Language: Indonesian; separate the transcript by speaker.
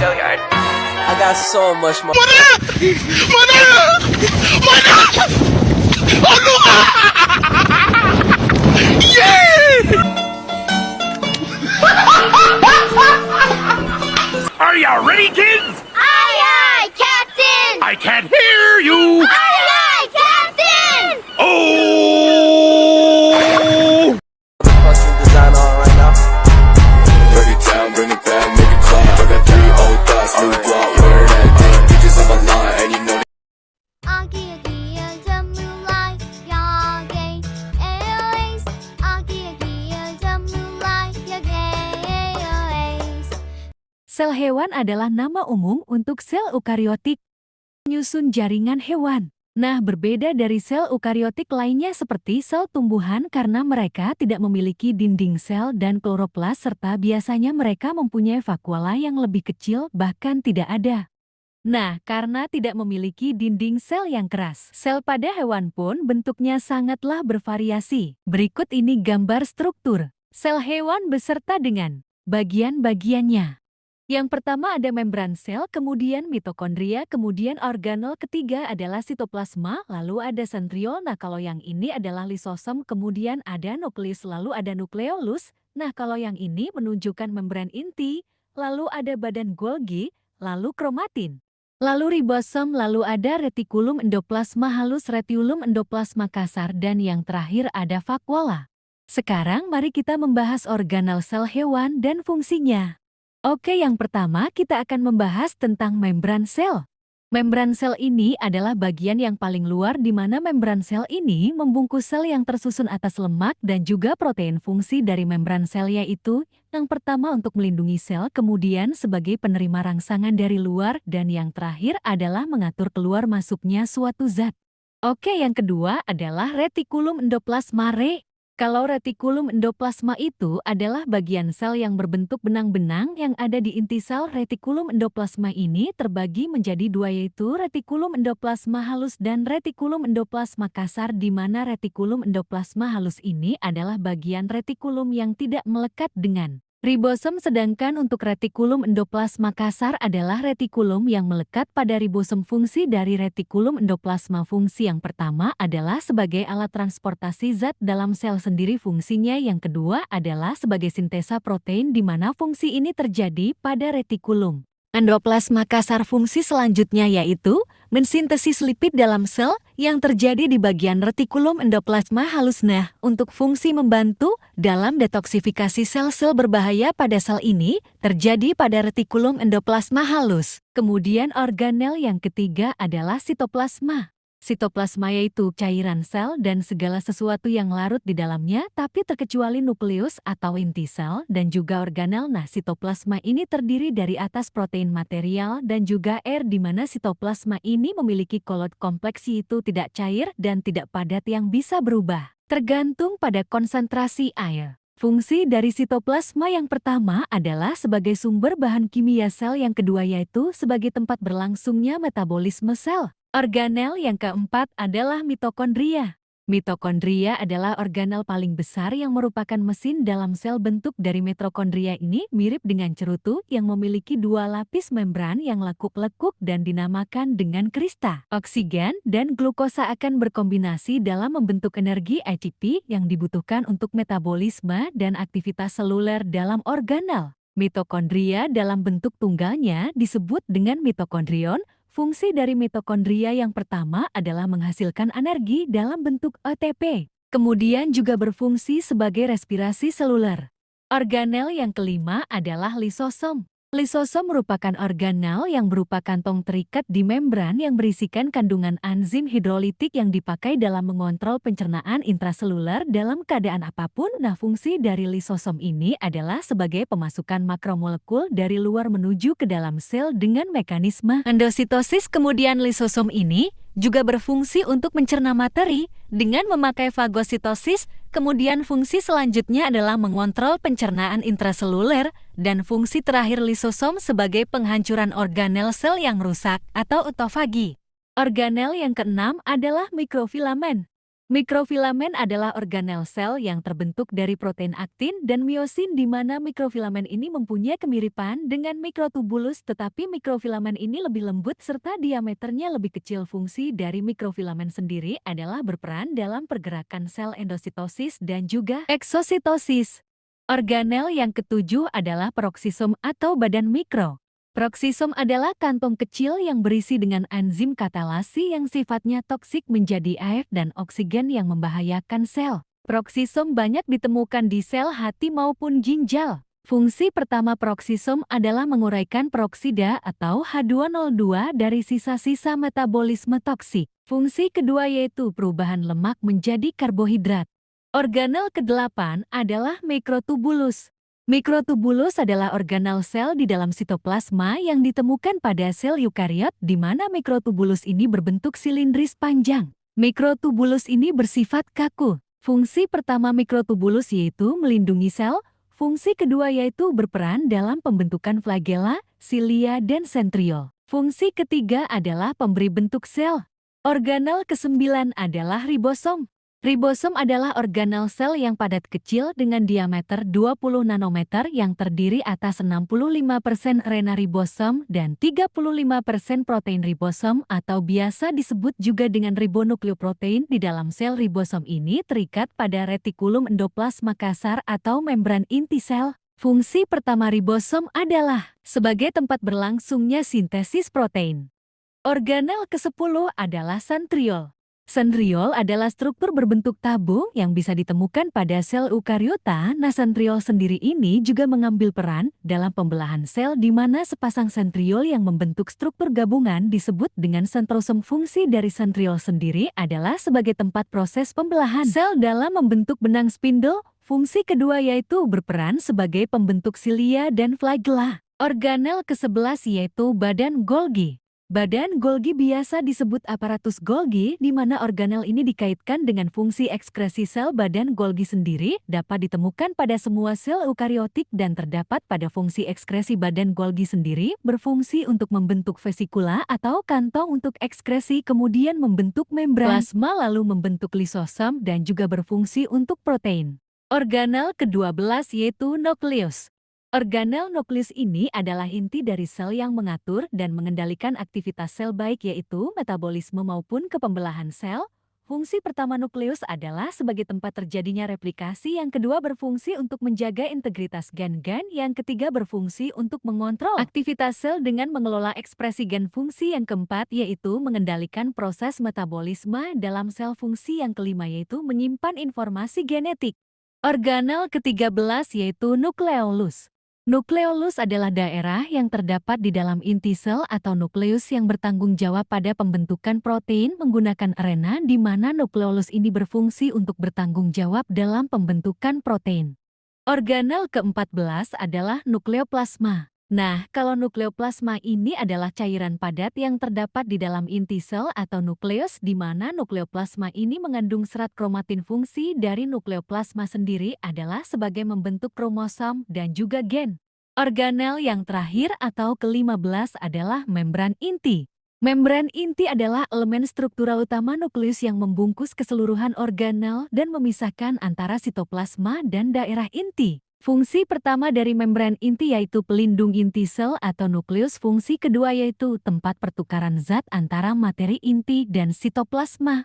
Speaker 1: Gilliard. I got so much more.
Speaker 2: Are ya ready, kids?
Speaker 3: Aye, aye, Captain!
Speaker 2: I can't hear you!
Speaker 3: Aye, aye, Captain!
Speaker 2: Oh!
Speaker 1: Fucking design on right now.
Speaker 4: Break it down, bring it back, make it clap. I got 3 old thoughts, new block, where that thing. Bitches on my line, and you know
Speaker 3: Aki aki mulai yage ace. Aki aki mulai yage ace.
Speaker 5: Sel hewan adalah nama umum untuk sel eukariotik, menyusun jaringan hewan. Nah, berbeda dari sel eukariotik lainnya seperti sel tumbuhan karena mereka tidak memiliki dinding sel dan kloroplas serta biasanya mereka mempunyai vakuola yang lebih kecil bahkan tidak ada. Nah, karena tidak memiliki dinding sel yang keras, sel pada hewan pun bentuknya sangatlah bervariasi. Berikut ini gambar struktur sel hewan beserta dengan bagian-bagiannya. Yang pertama ada membran sel, kemudian mitokondria, kemudian organel, ketiga adalah sitoplasma, lalu ada sentriol. Nah, kalau yang ini adalah lisosom, kemudian ada nukleus, lalu ada nukleolus. Nah, kalau yang ini menunjukkan membran inti, lalu ada badan Golgi, lalu kromatin. Lalu ribosom, lalu ada retikulum endoplasma halus, retikulum endoplasma kasar, dan yang terakhir ada vakuola. Sekarang mari kita membahas organel sel hewan dan fungsinya. Oke, yang pertama kita akan membahas tentang membran sel. Membran sel ini adalah bagian yang paling luar di mana membran sel ini membungkus sel yang tersusun atas lemak dan juga protein. Fungsi dari membran sel yaitu yang pertama untuk melindungi sel, kemudian sebagai penerima rangsangan dari luar, dan yang terakhir adalah mengatur keluar masuknya suatu zat. Oke, yang kedua adalah retikulum endoplasma. Kalau retikulum endoplasma itu adalah bagian sel yang berbentuk benang-benang yang ada di inti sel. Retikulum endoplasma ini terbagi menjadi dua, yaitu retikulum endoplasma halus dan retikulum endoplasma kasar, di mana retikulum endoplasma halus ini adalah bagian retikulum yang tidak melekat dengan ribosom, sedangkan untuk retikulum endoplasma kasar adalah retikulum yang melekat pada ribosom. Fungsi dari retikulum endoplasma, fungsi yang pertama adalah sebagai alat transportasi zat dalam sel sendiri. Fungsinya yang kedua adalah sebagai sintesa protein, di mana fungsi ini terjadi pada retikulum endoplasma kasar. Fungsi selanjutnya yaitu mensintesis lipid dalam sel yang terjadi di bagian retikulum endoplasma halus. Nah, untuk fungsi membantu dalam detoksifikasi sel-sel berbahaya pada sel ini terjadi pada retikulum endoplasma halus. Kemudian organel yang ketiga adalah sitoplasma. Sitoplasma yaitu cairan sel dan segala sesuatu yang larut di dalamnya, tapi terkecuali nukleus atau inti sel dan juga organel. Nah, sitoplasma ini terdiri dari atas protein material dan juga air, di mana sitoplasma ini memiliki kolot kompleks yaitu tidak cair dan tidak padat yang bisa berubah tergantung pada konsentrasi air. Fungsi dari sitoplasma yang pertama adalah sebagai sumber bahan kimia sel, yang kedua yaitu sebagai tempat berlangsungnya metabolisme sel. Organel yang keempat adalah mitokondria. Mitokondria adalah organel paling besar yang merupakan mesin dalam sel. Bentuk dari mitokondria ini mirip dengan cerutu yang memiliki dua lapis membran yang lekuk-lekuk dan dinamakan dengan krista. Oksigen dan glukosa akan berkombinasi dalam membentuk energi ATP yang dibutuhkan untuk metabolisme dan aktivitas seluler dalam organel. Mitokondria dalam bentuk tunggalnya disebut dengan mitokondrion. Fungsi dari mitokondria yang pertama adalah menghasilkan energi dalam bentuk ATP. Kemudian juga berfungsi sebagai respirasi seluler. Organel yang kelima adalah lisosom. Lisosom merupakan organel yang berupa kantong terikat di membran yang berisikan kandungan enzim hidrolitik yang dipakai dalam mengontrol pencernaan intraseluler dalam keadaan apapun. Nah, fungsi dari lisosom ini adalah sebagai pemasukan makromolekul dari luar menuju ke dalam sel dengan mekanisme endositosis. Kemudian lisosom ini juga berfungsi untuk mencerna materi dengan memakai fagositosis. Kemudian fungsi selanjutnya adalah mengontrol pencernaan intraseluler, dan fungsi terakhir lisosom sebagai penghancuran organel sel yang rusak atau otofagi. Organel yang keenam adalah mikrofilamen. Mikrofilamen adalah organel sel yang terbentuk dari protein aktin dan miosin di mana mikrofilamen ini mempunyai kemiripan dengan mikrotubulus tetapi mikrofilamen ini lebih lembut serta diameternya lebih kecil. Fungsi dari mikrofilamen sendiri adalah berperan dalam pergerakan sel endositosis dan juga eksositosis. Organel yang ketujuh adalah peroksisom atau badan mikro. Peroksisom adalah kantong kecil yang berisi dengan enzim katalasi yang sifatnya toksik menjadi air dan oksigen yang membahayakan sel. Peroksisom banyak ditemukan di sel hati maupun ginjal. Fungsi pertama peroksisom adalah menguraikan peroksida atau H2O2 dari sisa-sisa metabolisme toksik. Fungsi kedua yaitu perubahan lemak menjadi karbohidrat. Organel ke-8 adalah mikrotubulus. Mikrotubulus adalah organel sel di dalam sitoplasma yang ditemukan pada sel eukariot di mana mikrotubulus ini berbentuk silindris panjang. Mikrotubulus ini bersifat kaku. Fungsi pertama mikrotubulus yaitu melindungi sel, fungsi kedua yaitu berperan dalam pembentukan flagella, silia, dan sentriol. Fungsi ketiga adalah pemberi bentuk sel. Organel ke-9 adalah ribosom. Ribosom adalah organel sel yang padat kecil dengan diameter 20 nanometer yang terdiri atas 65% RNA ribosom dan 35% protein ribosom atau biasa disebut juga dengan ribonukleoprotein. Di dalam sel ribosom ini terikat pada retikulum endoplasma kasar atau membran inti sel. Fungsi pertama ribosom adalah sebagai tempat berlangsungnya sintesis protein. Organel ke-10 adalah sentriol. Sentriol adalah struktur berbentuk tabung yang bisa ditemukan pada sel eukariota. Sentriol sendiri ini juga mengambil peran dalam pembelahan sel di mana sepasang sentriol yang membentuk struktur gabungan disebut dengan sentrosom. Fungsi dari sentriol sendiri adalah sebagai tempat proses pembelahan sel dalam membentuk benang spindle. Fungsi kedua yaitu berperan sebagai pembentuk silia dan flagella. Organel ke-11 yaitu badan Golgi. Badan Golgi biasa disebut aparatus Golgi di mana organel ini dikaitkan dengan fungsi ekskresi sel. Badan Golgi sendiri dapat ditemukan pada semua sel eukariotik dan terdapat pada fungsi ekskresi. Badan Golgi sendiri berfungsi untuk membentuk vesikula atau kantong untuk ekskresi, kemudian membentuk membran plasma lalu membentuk lisosom dan juga berfungsi untuk protein. Organel ke-12 yaitu nukleus. Organel nukleus ini adalah inti dari sel yang mengatur dan mengendalikan aktivitas sel baik yaitu metabolisme maupun kepembelahan sel. Fungsi pertama nukleus adalah sebagai tempat terjadinya replikasi, yang kedua berfungsi untuk menjaga integritas gen-gen, yang ketiga berfungsi untuk mengontrol aktivitas sel dengan mengelola ekspresi gen. Fungsi yang keempat yaitu mengendalikan proses metabolisme dalam sel. Fungsi yang kelima yaitu menyimpan informasi genetik. Organel ke-13 yaitu nukleolus. Nukleolus adalah daerah yang terdapat di dalam inti sel atau nukleus yang bertanggung jawab pada pembentukan protein menggunakan RNA di mana nukleolus ini berfungsi untuk bertanggung jawab dalam pembentukan protein. Organel ke-14 adalah nukleoplasma. Nah, kalau nukleoplasma ini adalah cairan padat yang terdapat di dalam inti sel atau nukleus di mana nukleoplasma ini mengandung serat kromatin. Fungsi dari nukleoplasma sendiri adalah sebagai membentuk kromosom dan juga gen. Organel yang terakhir atau ke-15 adalah membran inti. Membran inti adalah elemen struktural utama nukleus yang membungkus keseluruhan organel dan memisahkan antara sitoplasma dan daerah inti. Fungsi pertama dari membran inti yaitu pelindung inti sel atau nukleus. Fungsi kedua yaitu tempat pertukaran zat antara materi inti dan sitoplasma.